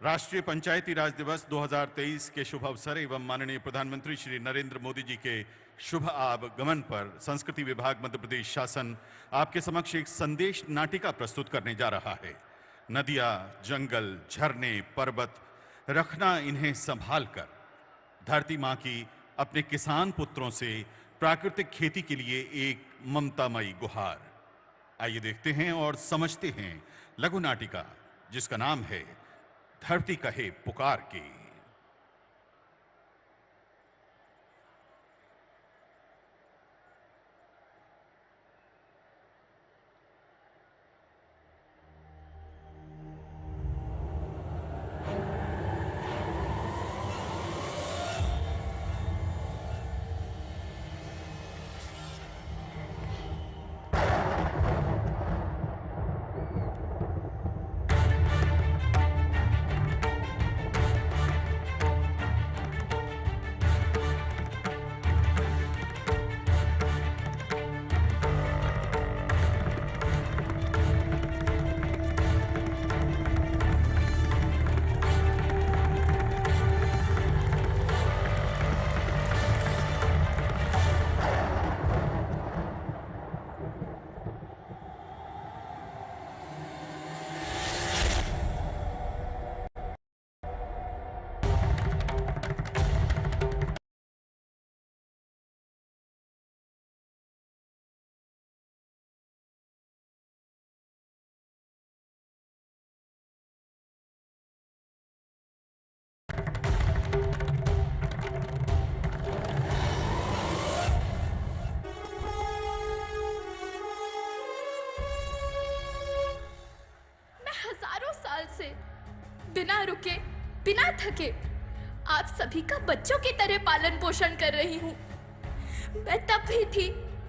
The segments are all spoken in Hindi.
राष्ट्रीय पंचायती राज दिवस 2023 के शुभ अवसर एवं माननीय प्रधानमंत्री श्री नरेंद्र मोदी जी के शुभ आगमन पर संस्कृति विभाग मध्य प्रदेश शासन आपके समक्ष एक संदेश नाटिका प्रस्तुत करने जा रहा है। नदियां, जंगल, झरने, पर्वत, रखना इन्हें संभाल कर धरती मां की अपने किसान पुत्रों से प्राकृतिक खेती के लिए एक ममतामयी गुहार। आइए देखते हैं और समझते हैं लघु नाटिका जिसका नाम है धरती कहे पुकार के। से बिना रुके, बिना थके आप सभी का बच्चों की तरह पालन पोषण कर रही हूँ। मैं तब भी थी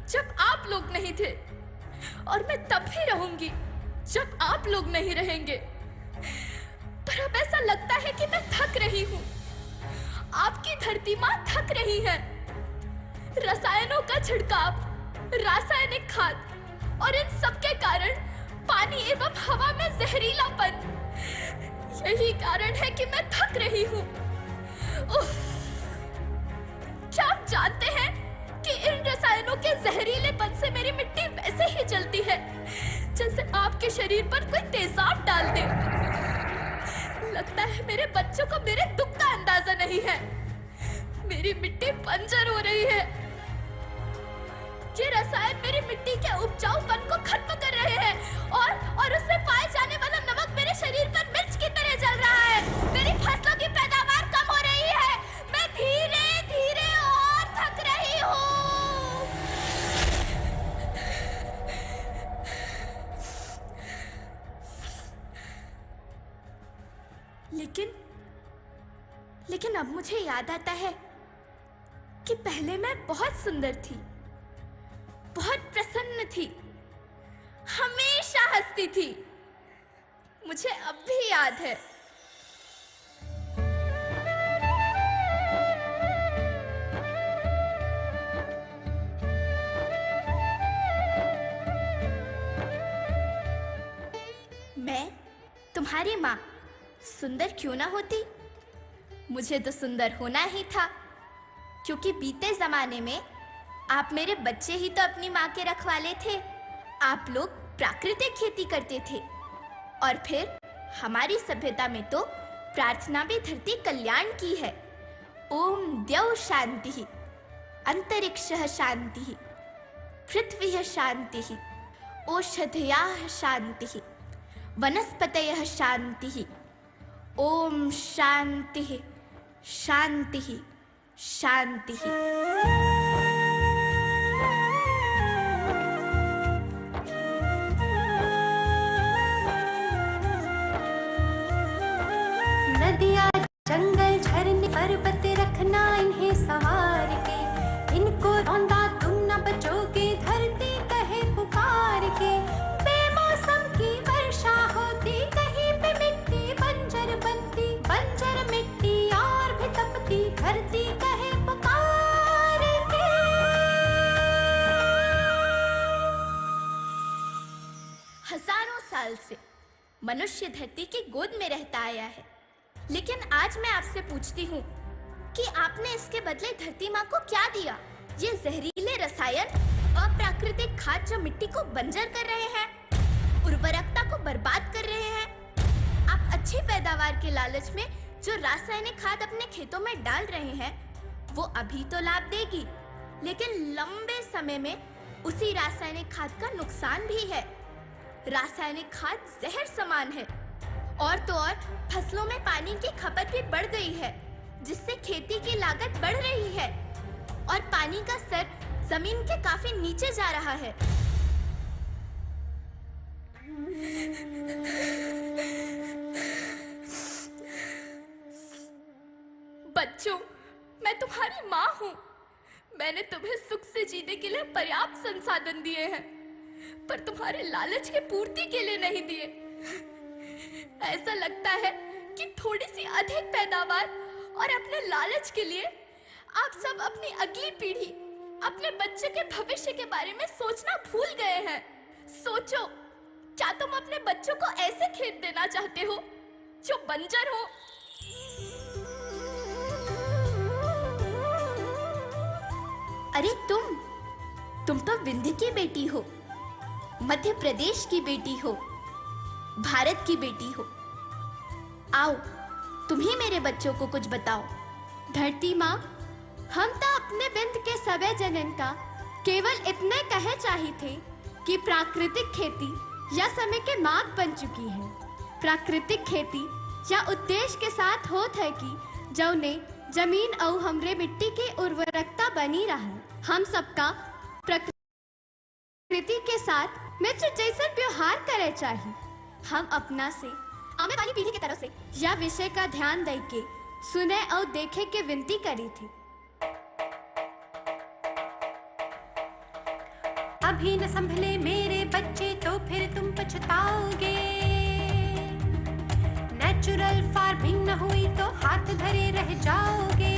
जब आप लोग नहीं थे और मैं तब भी रहूंगी जब आप लोग नहीं रहेंगे। पर अब ऐसा लगता है कि मैं थक रही हूँ। आपकी धरती माँ थक रही है। रसायनों का छिड़काव, रासायनिक खाद और इन सब के कारण पानी एवं हवा में जहरीलापन, यही कारण है कि मैं थक रही हूँ। क्या आप जानते हैं कि इन रसायनों के जहरीलेपन से मेरी मिट्टी वैसे ही जलती है जैसे आपके शरीर पर कोई तेजाब डाल दे। लगता है मेरे बच्चों को मेरे दुख का अंदाजा नहीं है। मेरी मिट्टी बंजर हो रही है। ये रसायन मेरी मिट्टी के उपजाऊपन को खत्म कर रहे हैं और उसमें पाए जाने वाला नमक मेरे शरीर पर मिर्च की तरह जल रहा है। मेरी फसलों की पैदावार कम हो रही है। मैं धीरे धीरे और थक रही हूँ। लेकिन अब मुझे याद आता है कि पहले मैं बहुत सुंदर थी, बहुत प्रसन्न थी, हमेशा हंसती थी। मुझे अब भी याद है। मैं तुम्हारी माँ सुंदर क्यों ना होती? मुझे तो सुंदर होना ही था, क्योंकि बीते जमाने में आप मेरे बच्चे ही तो अपनी माँ के रखवाले थे। आप लोग प्राकृतिक खेती करते थे और फिर हमारी सभ्यता में तो प्रार्थना भी धरती कल्याण की है। ओम द्यौ शांति, अंतरिक्षः शांति, पृथ्वी शांति, औषधयः शांति, वनस्पतयः शांति। ओम शांति शांति शांति। नदियाँ, जंगल, झरने, पर्वत रखना इन्हें संवार के। इनको रौंदा तुम न बचोगे, धरती कहे पुकार के। बेमौसम की वर्षा होती, कहीं पे मिट्टी बंजर बनती। बंजर मिट्टी और भी तपती, धरती कहे पुकार के। हजारों साल से मनुष्य धरती की गोद में रहता आया है। लेकिन आज मैं आपसे पूछती हूँ कि आपने इसके बदले धरती माँ को क्या दिया? ये जहरीले रसायन, अप्राकृतिक खाद जो मिट्टी को बंजर कर रहे हैं, उर्वरकता को बर्बाद कर रहे हैं। आप अच्छी पैदावार के लालच में जो रासायनिक खाद अपने खेतों में डाल रहे हैं, वो अभी तो लाभ देगी, लेकिन लंबे समय में उसी रासायनिक खाद का नुकसान भी है। रासायनिक खाद जहर समान है, और तो और फसलों में पानी की खपत भी बढ़ गई है, जिससे खेती की लागत बढ़ रही है और पानी का स्तर जमीन के काफी नीचे जा रहा है। बच्चों, मैं तुम्हारी माँ हूँ। मैंने तुम्हें सुख से जीने के लिए पर्याप्त संसाधन दिए हैं, पर तुम्हारे लालच की पूर्ति के लिए नहीं दिए। ऐसा लगता है कि थोड़ी सी अधिक पैदावार और अपने लालच के लिए आप सब अपनी अगली पीढ़ी, अपने बच्चे के भविष्य के बारे में सोचना भूल गए हैं। सोचो, क्या तुम अपने बच्चों को ऐसे खेत देना चाहते हो जो बंजर हो? अरे तुम तो विंध्य की बेटी हो, मध्य प्रदेश की बेटी हो, भारत की बेटी हो। आओ, तुम ही मेरे बच्चों को कुछ बताओ। धरती माँ, हम तो अपने बिंद के सवै जनन का केवल इतने कहे चाही थे कि प्राकृतिक खेती या समय के मार्ग बन चुकी है। प्राकृतिक खेती या उद्देश्य के साथ होत है कि जौने जमीन और हमरे मिट्टी की उर्वरकता बनी रहे। हम सबका प्रकृति के साथ मित्र जैसा व्यवहार करे चाहिए। हम अपना से आने वाली पीढ़ी की तरफ से यह विषय का ध्यान दे के सुने और देखे के विनती करी थी। अभी न संभले मेरे बच्चे तो फिर तुम पछताओगे। नेचुरल फार्मिंग न हुई तो हाथ धरे रह जाओगे।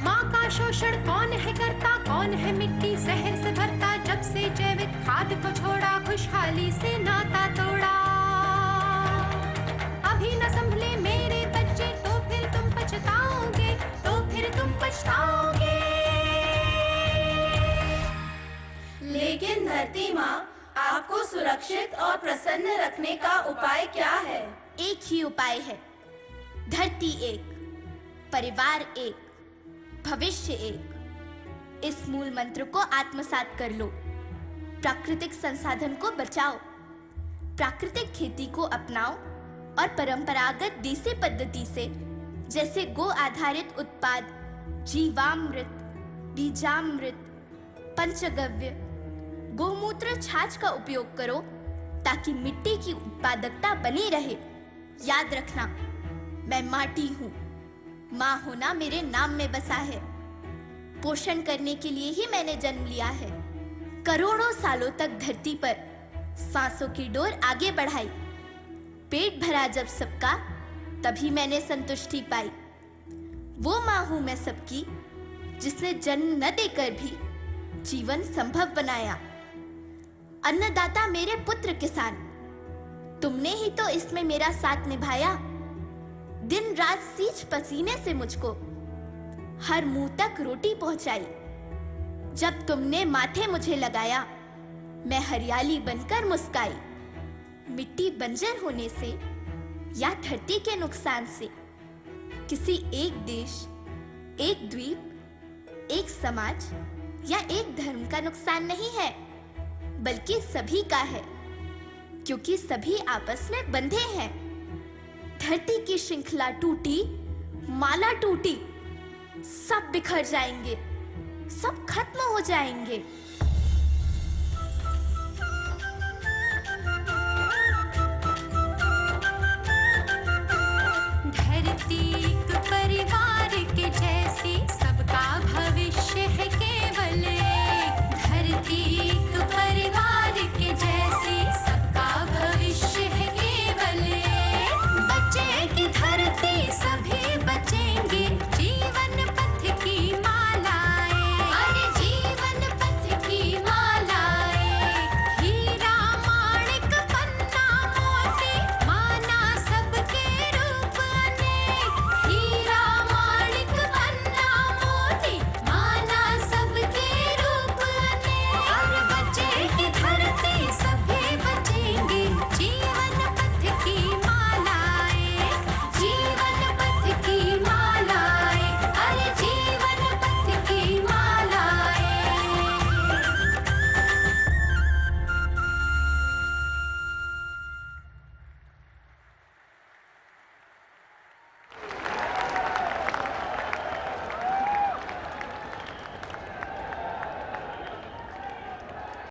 माँ का शोषण कौन है करता, कौन है मिट्टी जहर से भरता। जब से जैविक खाद को छोड़ा, खुशहाली से नाता तोड़ा। अभी न संभले मेरे बच्चे तो फिर तुम पछताओगे, तो फिर तुम पछताओगे। लेकिन धरती माँ, आपको सुरक्षित और प्रसन्न रखने का उपाय क्या है? एक ही उपाय है, धरती एक, परिवार एक, भविष्य एक। इस मूल मंत्र को आत्मसात कर लो। प्राकृतिक संसाधन को बचाओ, प्राकृतिक खेती को अपनाओ और परंपरागत देसी पद्धति से, जैसे गो आधारित उत्पाद, जीवामृत, बीजामृत, पंचगव्य, गोमूत्र, छाछ का उपयोग करो ताकि मिट्टी की उत्पादकता बनी रहे। याद रखना, मैं माटी हूँ। माँ होना मेरे नाम में बसा है। पोषण करने के लिए ही मैंने जन्म लिया है। करोड़ों सालों तक धरती पर सांसों की डोर आगे बढ़ाई। पेट भरा जब सबका, तभी मैंने संतुष्टि पाई। वो माँ हूँ मैं सबकी, जिसने जन्म न देकर भी जीवन संभव बनाया। अन्नदाता मेरे पुत्र किसान, तुमने ही तो इसमें मेरा साथ निभाया। दिन रात सींच पसीने से मुझको हर मुंह तक रोटी पहुंचाई। जब तुमने माथे मुझे लगाया, मैं हरियाली बनकर मुस्काई। मिट्टी बंजर होने से या धरती के नुकसान से किसी एक देश, एक द्वीप, एक समाज या एक धर्म का नुकसान नहीं है, बल्कि सभी का है, क्योंकि सभी आपस में बंधे हैं। धरती की श्रृंखला टूटी, माला टूटी, सब बिखर जाएंगे, सब खत्म हो जाएंगे।